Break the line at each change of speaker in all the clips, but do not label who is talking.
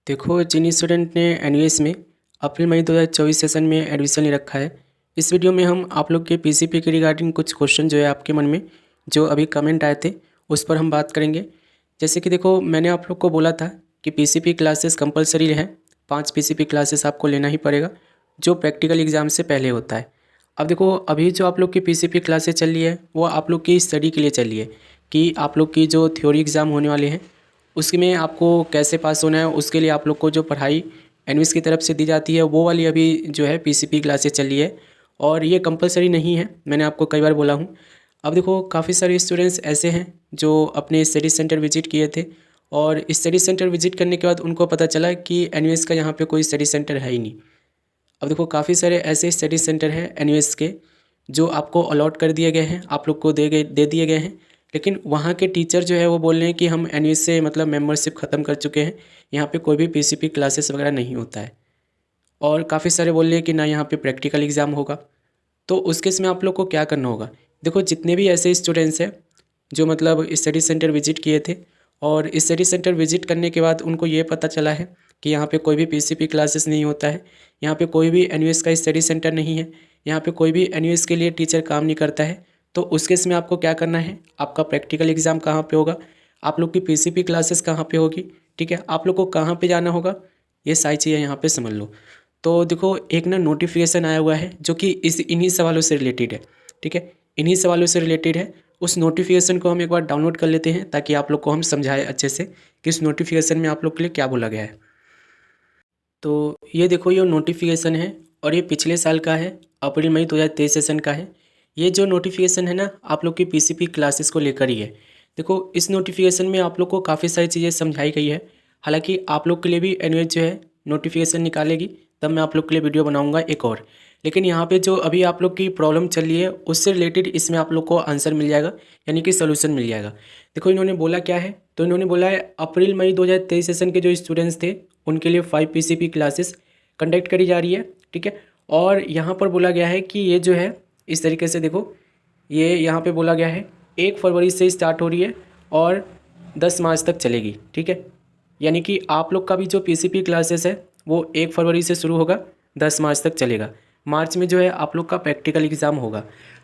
देखो, जिन स्टूडेंट ने एनयूएस में अप्रैल मई 2024 सेशन में एडमिशन ले रखा है, इस वीडियो में हम आप लोग के पीसीपी के रिगार्डिंग कुछ क्वेश्चन जो है आपके मन में जो अभी कमेंट आए थे उस पर हम बात करेंगे। जैसे कि देखो, मैंने आप लोग को बोला था कि पीसीपी क्लासेस कंपलसरी है, 5 पीसीपी क्लासेस आपको लेना ही पड़ेगा जो प्रैक्टिकल एग्ज़ाम से पहले होता है। अब देखो, अभी जो आप लोग की पीसीपी क्लासेस चल रही है वो आप लोग की स्टडी के लिए चल रही है कि आप लोग की जो थ्योरी एग्ज़ाम होने वाले हैं उसमें आपको कैसे पास होना है, उसके लिए आप लोग को जो पढ़ाई एनविस की तरफ से दी जाती है वो वाली अभी जो है पीसीपी क्लासेस चल रही है और ये कंपलसरी नहीं है, मैंने आपको कई बार बोला हूँ। अब देखो, काफ़ी सारे स्टूडेंट्स ऐसे हैं जो अपने स्टडी सेंटर विजिट किए थे और स्टडी सेंटर विजिट करने के बाद उनको पता चला कि एनवीएस का यहाँ पे कोई स्टडी सेंटर है ही नहीं। अब देखो, काफ़ी सारे ऐसे स्टडी सेंटर हैं एनवीएस के जो आपको अलॉट कर दिए गए हैं, आप लोग को दे दिए गए हैं, लेकिन वहाँ के टीचर जो है वो बोल रहे हैं कि हम एनवीएस से मतलब मेंबरशिप ख़त्म कर चुके हैं, यहाँ पे कोई भी पीसीपी क्लासेस वगैरह नहीं होता है। और काफ़ी सारे बोल रहे हैं कि ना यहाँ पे प्रैक्टिकल एग्ज़ाम होगा। तो उस केस में आप लोग को क्या करना होगा? देखो, जितने भी ऐसे स्टूडेंट्स हैं जो मतलब स्टडी सेंटर विजिट किए थे और स्टडी सेंटर विजिट करने के बाद उनको ये पता चला है कि यहाँ पे कोई भी पीसीपी क्लासेस नहीं होता है, यहाँ पे कोई भी एनयूएस का स्टडी सेंटर नहीं है, यहाँ पे कोई भी एनयूएस के लिए टीचर काम नहीं करता है। तो उस केस में आपको क्या करना है, आपका प्रैक्टिकल एग्ज़ाम कहाँ पे होगा, आप लोग की पीसीपी क्लासेस कहाँ पे होगी, ठीक है, आप लोग को कहाँ पे जाना होगा, ये सारी चीज़ें यहाँ पे समझ लो। तो देखो, एक ना नोटिफिकेशन आया हुआ है जो कि इन्हीं सवालों से रिलेटेड है, ठीक है, इन्हीं सवालों से रिलेटेड है। उस नोटिफिकेशन को हम एक बार डाउनलोड कर लेते हैं ताकि आप लोग को हम समझाएं अच्छे से कि इस नोटिफिकेशन में आप लोग के लिए क्या बोला गया है। तो ये देखो, ये नोटिफिकेशन है और ये पिछले साल का है, अप्रैल मई 2023 सेशन का है। ये जो नोटिफिकेशन है ना, आप लोग की पीसीपी क्लासेस को लेकर ही है। देखो, इस नोटिफिकेशन में आप लोग को काफ़ी सारी चीज़ें समझाई गई है। हालांकि आप लोग के लिए भी एनयूएस जो है नोटिफिकेशन निकालेगी तब मैं आप लोग के लिए वीडियो बनाऊंगा एक और। लेकिन यहाँ पे जो अभी आप लोग की प्रॉब्लम चल रही है उससे रिलेटेड इसमें आप लोग को आंसर मिल जाएगा, यानी कि सोल्यूशन मिल जाएगा। देखो, इन्होंने बोला क्या है, तो इन्होंने बोला है अप्रैल मई 2023 सेशन के जो स्टूडेंट्स थे उनके लिए 5 पीसीपी क्लासेस कंडक्ट करी जा रही है, ठीक है। और यहाँ पर बोला गया है कि ये जो है इस तरीके से देखो, ये यहाँ पे बोला गया है 1 फरवरी से स्टार्ट हो रही है और 10 मार्च तक चलेगी, ठीक है। यानी कि आप लोग का भी जो पीसीपी क्लासेस है वो 1 फरवरी से शुरू होगा, 10 मार्च तक चलेगा। मार्च में जो है आप लोग का प्रैक्टिकल एग्ज़ाम होगा।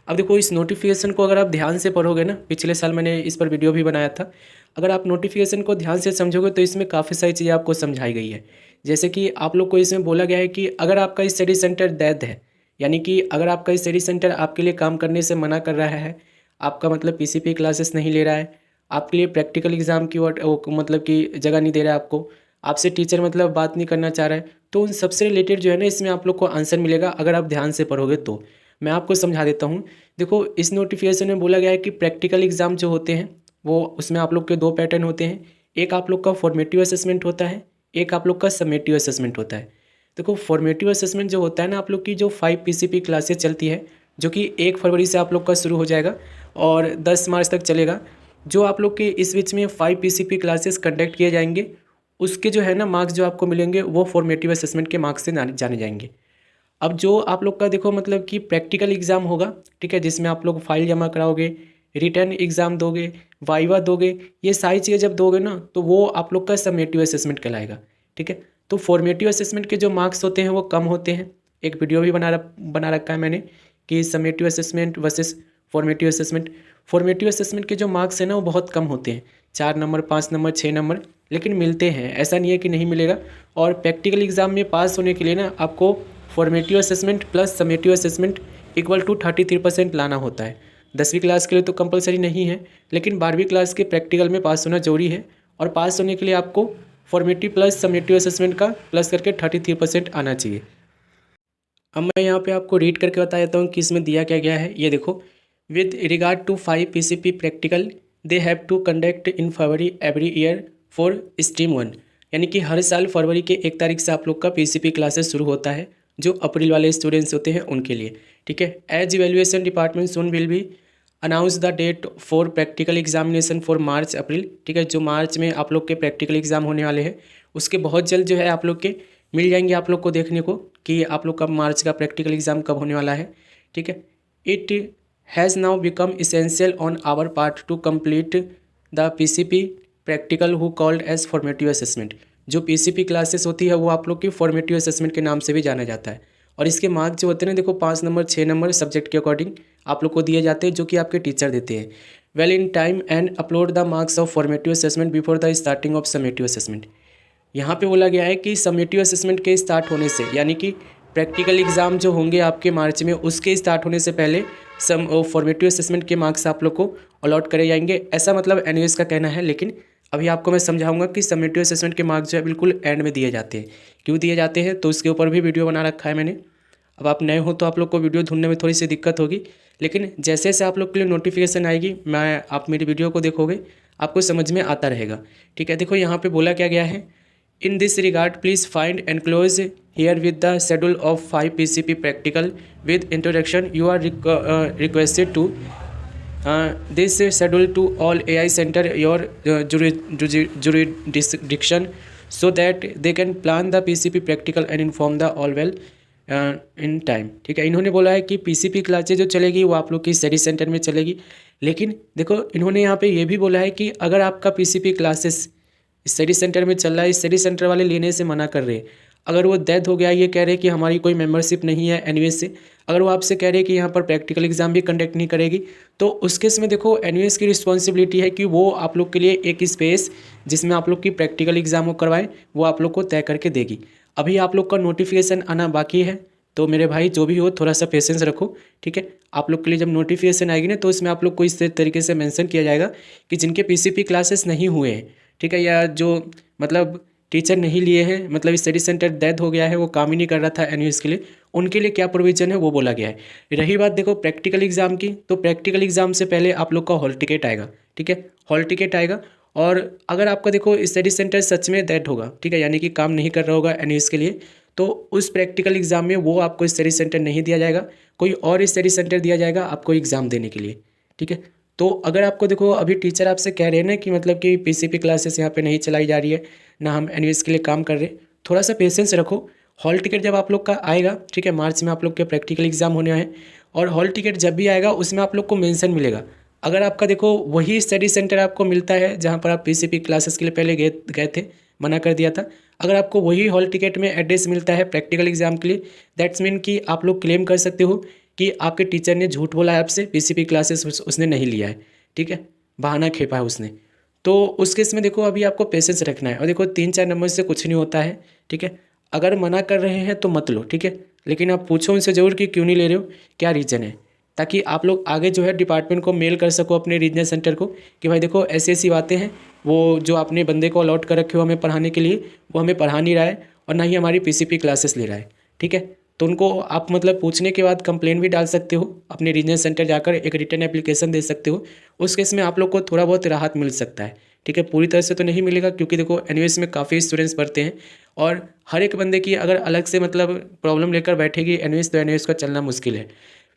अब देखो, इस नोटिफिकेशन को अगर आप ध्यान से पढ़ोगे ना, पिछले साल मैंने इस पर वीडियो भी बनाया था, अगर आप नोटिफिकेशन को ध्यान से समझोगे तो इसमें काफ़ी सारी चीज़ें आपको समझाई गई है। जैसे कि आप लोग को इसमें बोला गया है कि अगर आपका स्टडी सेंटर दैद है, यानी कि अगर आपका स्टडी सेंटर आपके लिए काम करने से मना कर रहा है, आपका मतलब पीसीपी क्लासेस नहीं ले रहा है, आपके लिए प्रैक्टिकल एग्ज़ाम की मतलब कि जगह नहीं दे रहा है आपको, आपसे टीचर मतलब बात नहीं करना चाह रहा है, तो उन सबसे रिलेटेड जो है ना इसमें आप लोग को आंसर मिलेगा अगर आप ध्यान से पढ़ोगे तो। मैं आपको समझा देता हूँ। देखो, इस नोटिफिकेशन में बोला गया है कि प्रैक्टिकल एग्ज़ाम जो होते हैं वो उसमें आप लोग के 2 पैटर्न होते हैं। एक आप लोग का फॉर्मेटिव असेसमेंट होता है, एक आप लोग का समेटिव असेसमेंट होता है। देखो, फॉर्मेटिव असेसमेंट जो होता है ना, आप लोग की जो 5 पीसीपी क्लासेस चलती है जो कि 1 फरवरी से आप लोग का शुरू हो जाएगा और 10 मार्च तक चलेगा। जो आप लोग के इस बीच में 5 पीसीपी क्लासेस कंडक्ट किए जाएंगे उसके जो है ना मार्क्स जो आपको मिलेंगे वो फॉर्मेटिव असेसमेंट के मार्क्स से जाने जाएंगे। अब जो आप लोग का देखो मतलब कि प्रैक्टिकल एग्ज़ाम होगा, ठीक है, जिसमें आप लोग फाइल जमा कराओगे, रिटर्न एग्ज़ाम दोगे, वाइवा दोगे, ये सारी चीज़ें जब दोगे ना तो वो आप लोग का समेटिव असेसमेंट कहलाएगा, ठीक है। तो फॉर्मेटिव असेसमेंट के जो मार्क्स होते हैं वो कम होते हैं। एक वीडियो भी बना रखा है मैंने कि summative assessment versus formative assessment. Formative assessment के जो मार्क्स हैं ना वो बहुत कम होते हैं, 4 नंबर, 5 नंबर, 6 नंबर, लेकिन मिलते हैं, ऐसा नहीं है कि नहीं मिलेगा। और प्रैक्टिकल एग्ज़ाम में पास होने के लिए ना आपको formative assessment plus summative assessment equal to 33% लाना होता है। 10वीं क्लास के लिए तो कंपलसरी नहीं है, लेकिन 12वीं क्लास के प्रैक्टिकल में पास होना जरूरी है। और पास होने के लिए आपको फॉर्मेटिव प्लस समेटिव असेसमेंट का प्लस करके 33% आना चाहिए। अब मैं यहाँ पे आपको रीड करके बता देता हूँ कि इसमें दिया क्या गया है। ये देखो, with regard to 5 PCP practical they have to conduct in February every year for stream 1। यानी कि हर साल फरवरी के 1 तारीख से आप लोग का पीसीपी क्लासेस शुरू होता है जो अप्रैल वाले स्टूडेंट्स होते हैं उनके लिए, ठीक है। As evaluation department soon will be announce the date for practical examination for March April, ठीक है। जो मार्च में आप लोग के प्रैक्टिकल एग्जाम होने वाले हैं उसके बहुत जल्द जो है आप लोग के मिल जाएंगे आप लोग को देखने को कि आप लोग का मार्च का प्रैक्टिकल एग्जाम कब होने वाला है, ठीक है। It has now become essential on our part to complete the PCP practical who called as formative assessment. जो पीसीपी क्लासेस होती है वो आप लोग की फॉर्मेटिव असेसमेंट के नाम से भी जाना जाता है। और इसके मार्क जो होते हैं ना, देखो 5 नंबर 6 नंबर सब्जेक्ट के अकॉर्डिंग आप लोग को दिए जाते हैं, जो कि आपके टीचर देते हैं। Well in time and upload the marks of formative assessment before the starting of summative assessment. यहाँ पे बोला गया है कि समेटिव असेसमेंट के स्टार्ट होने से, यानी कि प्रैक्टिकल एग्ज़ाम जो होंगे आपके मार्च में, उसके स्टार्ट होने से पहले फॉर्मेटिव असेसमेंट के मार्क्स आप लोग को अलॉट करे जाएंगे, ऐसा मतलब एनयूएस का कहना है। लेकिन अभी आपको मैं समझाऊंगा कि समेटिव असेसमेंट के मार्क्स जो है बिल्कुल एंड में दिए जाते हैं। क्यों दिए जाते हैं तो उसके ऊपर भी वीडियो बना रखा है मैंने। अब आप नए हो तो आप लोग को वीडियो ढूंढने में थोड़ी सी दिक्कत होगी, लेकिन जैसे जैसे आप लोग के लिए नोटिफिकेशन आएगी, आप मेरी वीडियो को देखोगे, आपको समझ में आता रहेगा। ठीक है, देखो यहाँ पे बोला क्या गया है, in this regard please find enclose here with the schedule of 5 PCP practical with introduction. You are requested to this schedule to all AI center your jurisdiction so that they can plan the PCP practical and inform the all well in time. ठीक है, इन्होंने बोला है कि PCP classes जो चलेगी वो आप लोग की स्टडी सेंटर में चलेगी। लेकिन देखो इन्होंने यहाँ पे ये भी बोला है कि अगर आपका पीसीपी क्लासेस स्टडी सेंटर में चल रहा है, स्टडी सेंटर वाले लेने से मना कर रहे हैं। अगर वो डेथ हो गया, ये कह रहे हैं कि हमारी कोई मेंबरशिप नहीं है एनयूएस से, अगर वो आपसे कह रहे हैं कि यहाँ पर प्रैक्टिकल एग्जाम भी कंडक्ट नहीं करेगी, तो उस केस में देखो एनयूएस की रिस्पॉन्सिबिलिटी है कि वो आप लोग के लिए एक स्पेस जिसमें आप लोग की प्रैक्टिकल एग्जाम हो करवाए, वो आप लोग को तय करके देगी। अभी आप लोग का नोटिफिकेशन आना बाकी है, तो मेरे भाई जो भी हो थोड़ा सा पेशेंस रखो। ठीक है, आप लोग के लिए जब नोटिफिकेशन आएगी ना, तो इसमें आप लोग को इस तरीके से मेंशन किया जाएगा कि जिनके पीसीपी क्लासेस नहीं हुए हैं, ठीक है, या जो मतलब टीचर नहीं लिए हैं, मतलब स्टडी सेंटर डेथ हो गया है, वो काम ही नहीं कर रहा था एनयूएस के लिए, उनके लिए क्या प्रोविजन है वो बोला गया है। रही बात देखो प्रैक्टिकल एग्जाम की, तो प्रैक्टिकल एग्जाम से पहले आप लोग का हॉल टिकट आएगा। ठीक है, हॉल टिकट आएगा, और अगर आपका देखो स्टडी सेंटर सच में डेथ होगा, ठीक है, यानी कि काम नहीं कर रहा होगा एनयूएस के लिए, तो उस प्रैक्टिकल एग्जाम में वो आपको स्टडी सेंटर नहीं दिया जाएगा, कोई और स्टडी सेंटर दिया जाएगा आपको एग्ज़ाम देने के लिए। ठीक है, तो अगर आपको देखो अभी टीचर आपसे कह रहे हैं ना कि मतलब कि पीसीपी क्लासेस यहाँ पे नहीं चलाई जा रही है, ना हम एनयूएस के लिए काम कर रहे हैं, थोड़ा सा पेशेंस रखो। हॉल टिकट जब आप लोग का आएगा, ठीक है, मार्च में आप लोग के प्रैक्टिकल एग्जाम होने हैं, और हॉल टिकट जब भी आएगा उसमें आप लोग को मेंशन मिलेगा। अगर आपका देखो वही स्टडी सेंटर आपको मिलता है जहाँ पर आप पीसीपी क्लासेस के लिए पहले गए थे, मना कर दिया था, अगर आपको वही हॉल टिकट में एड्रेस मिलता है प्रैक्टिकल एग्जाम के लिए, दैट्स मीन कि आप लोग क्लेम कर सकते हो कि आपके टीचर ने झूठ बोला है आपसे, पीसीपी क्लासेस उसने नहीं लिया है। ठीक है, बहाना खेपा है उसने। तो उस केस में देखो अभी आपको पेशेंस रखना है, और देखो 3-4 नंबर से कुछ नहीं होता है। ठीक है, अगर मना कर रहे हैं तो मत लो। ठीक है, लेकिन आप पूछो उनसे ज़रूर कि क्यों नहीं ले रहे हो, क्या रीज़न है, ताकि आप लोग आगे जो है डिपार्टमेंट को मेल कर सको, अपने रीजनल सेंटर को, कि भाई देखो ऐसी ऐसी बातें हैं, वो जो आपने बंदे को अलॉट कर रखे हो हमें पढ़ाने के लिए, वो हमें पढ़ा नहीं रहा है और ना ही हमारी पीसीपी क्लासेस ले रहा है। ठीक है, तो उनको आप मतलब पूछने के बाद कंप्लेंट भी डाल सकते हो, अपने रीजनल सेंटर जाकर एक रिटर्न एप्लीकेशन दे सकते हो। उस केस में आप लोग को थोड़ा बहुत राहत मिल सकता है। ठीक है, पूरी तरह से तो नहीं मिलेगा, क्योंकि देखो एनयूएस में काफ़ी स्टूडेंट्स पढ़ते हैं, और हर एक बंदे की अगर अलग से मतलब प्रॉब्लम लेकर बैठेगी एनयूएस, तो एनयूएस का चलना मुश्किल है।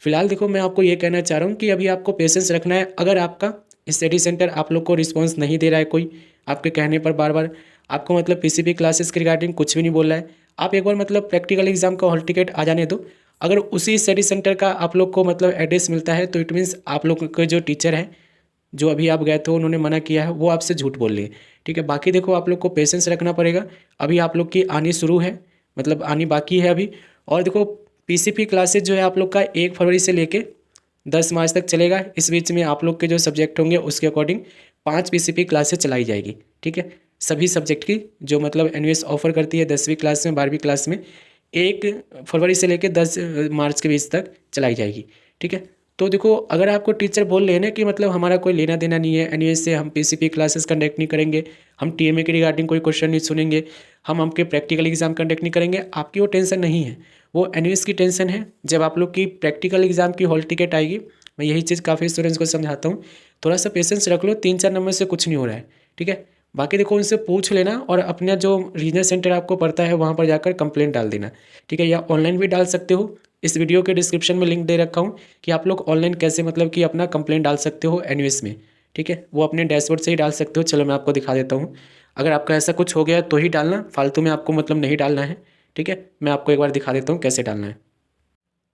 फिलहाल देखो मैं आपको ये कहना चाह रहा हूँ कि अभी आपको पेशेंस रखना है। अगर आपका स्टडी सेंटर आप लोग को रिस्पांस नहीं दे रहा है, कोई आपके कहने पर बार बार आपको मतलब पीसीपी क्लासेस के रिगार्डिंग कुछ भी नहीं बोल रहा है, आप एक बार मतलब प्रैक्टिकल एग्जाम का हॉल टिकट आ जाने दो। अगर उसी स्टडी सेंटर का आप लोग को मतलब एड्रेस मिलता है, तो इट मीन्स आप लोग के जो टीचर हैं, जो अभी आप गए थे उन्होंने मना किया है, वो आपसे झूठ बोल रहे हैं। ठीक है, बाकी देखो आप लोग को पेशेंस रखना पड़ेगा। अभी आप लोग की आनी शुरू है, मतलब आनी बाकी है अभी। और देखो पीसीपी क्लासेज जो है आप लोग का 1 फरवरी से लेके 10 मार्च तक चलेगा। इस बीच में आप लोग के जो सब्जेक्ट होंगे उसके अकॉर्डिंग 5 पीसीपी क्लासेज चलाई जाएगी। ठीक है, सभी सब्जेक्ट की जो मतलब एनयूएस ऑफर करती है 10वीं क्लास में 12वीं क्लास में, 1 फरवरी से लेकर 10 मार्च के बीच तक चलाई जाएगी। ठीक है, तो देखो अगर आपको टीचर बोल रहे हैं ना कि मतलब हमारा कोई लेना देना नहीं है एनयूएस से, हम पीसीपी क्लासेस कंडक्ट नहीं करेंगे, हम टीएमए के रिगार्डिंग कोई क्वेश्चन नहीं सुनेंगे, हम आपके प्रैक्टिकल एग्जाम कंडक्ट नहीं करेंगे, आपकी वो टेंशन नहीं है, वो एनयूएस की टेंशन है। जब आप लोग की प्रैक्टिकल एग्जाम की हॉल टिकट आएगी, मैं यही चीज़ काफ़ी स्टूडेंट्स को समझाता हूँ, थोड़ा सा पेशेंस रख लो, 3-4 नंबर से कुछ नहीं हो रहा है। ठीक है, बाकी देखो उनसे पूछ लेना, और अपना जो रीजनल सेंटर आपको पड़ता है वहाँ पर जाकर कंप्लेंट डाल देना। ठीक है, या ऑनलाइन भी डाल सकते हो, इस वीडियो के डिस्क्रिप्शन में लिंक दे रखा हूँ कि आप लोग ऑनलाइन कैसे मतलब कि अपना कंप्लेंट डाल सकते हो एनयूएस में। ठीक है, वो अपने डैशबोर्ड से ही डाल सकते हो। चलो मैं आपको दिखा देता हूँ, अगर आपका ऐसा कुछ हो गया तो ही डालना, फालतू में आपको मतलब नहीं डालना है। ठीक है, मैं आपको एक बार दिखा देता हूँ कैसे डालना है।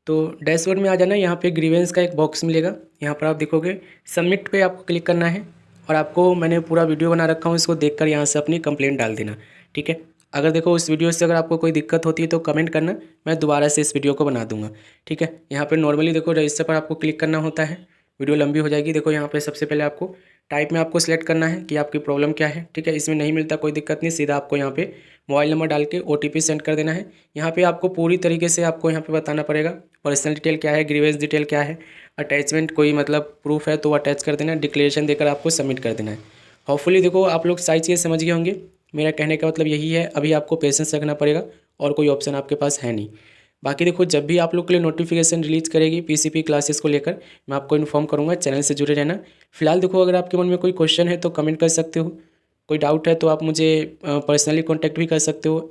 तो डैशबोर्ड में आ जाना, यहाँ पे ग्रीवेंस का एक बॉक्स मिलेगा, यहाँ पर आप देखोगे सबमिट पे आपको क्लिक करना है, और आपको मैंने पूरा वीडियो बना रखा हूँ, इसको देखकर यहाँ से अपनी कंप्लेंट डाल देना। ठीक है। अगर देखो उस वीडियो से अगर आपको कोई दिक्कत होती है तो कमेंट करना, मैं दोबारा से इस वीडियो को बना दूंगा। ठीक है, यहाँ पे नॉर्मली देखो रजिस्टर पर आपको क्लिक करना होता है, वीडियो लंबी हो जाएगी। देखो यहाँ पे सबसे पहले आपको टाइप में आपको सिलेक्ट करना है कि आपकी प्रॉब्लम क्या है। ठीक है, इसमें नहीं मिलता कोई दिक्कत नहीं, सीधा आपको यहाँ पे मोबाइल नंबर डाल के OTP सेंड कर देना है। यहाँ पे आपको पूरी तरीके से आपको यहाँ पे बताना पड़ेगा पर्सनल डिटेल क्या है, ग्रीवेंस डिटेल क्या है, अटैचमेंट कोई मतलब प्रूफ है तो अटैच कर देना है, डिक्लेरेशन देकर आपको सबमिट कर देना है। होपफुली देखो आप लोग सारी चीज़ें समझ गए होंगे। मेरा कहने का मतलब यही है, अभी आपको पेशेंस रखना पड़ेगा और कोई ऑप्शन आपके पास है नहीं। बाकी देखो जब भी आप लोग के लिए नोटिफिकेशन रिलीज करेगी PCP क्लासेस को लेकर, मैं आपको इन्फॉर्म करूँगा, चैनल से जुड़े रहना। फिलहाल देखो अगर आपके मन में कोई क्वेश्चन है तो कमेंट कर सकते हो, कोई डाउट है तो आप मुझे पर्सनली कॉन्टैक्ट भी कर सकते हो,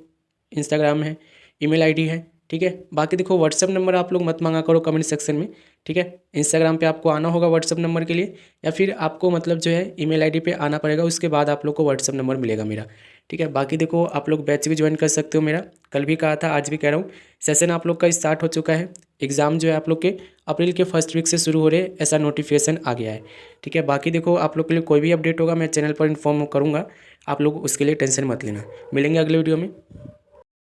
इंस्टाग्राम है, ईमेल ID है। ठीक है, बाकी देखो व्हाट्सअप नंबर आप लोग मत मांगा करो कमेंट सेक्शन में। ठीक है, इंस्टाग्राम पे आपको आना होगा व्हाट्सअप नंबर के लिए, या फिर आपको मतलब जो है ईमेल ID पे आना पड़ेगा, उसके बाद आप लोग को व्हाट्सअप नंबर मिलेगा मेरा। ठीक है, बाकी देखो आप लोग बैच भी ज्वाइन कर सकते हो मेरा, कल भी कहा था आज भी कह रहा हूँ, सेशन आप लोग का स्टार्ट हो चुका है। एग्ज़ाम जो है आप लोग के अप्रैल के फर्स्ट वीक से शुरू हो रहे हैं, ऐसा नोटिफिकेशन आ गया है। ठीक है, बाकी देखो आप लोग के लिए कोई भी अपडेट होगा मैं चैनल पर इन्फॉर्म करूँगा, आप लोग उसके लिए टेंशन मत लेना। मिलेंगे अगले वीडियो में।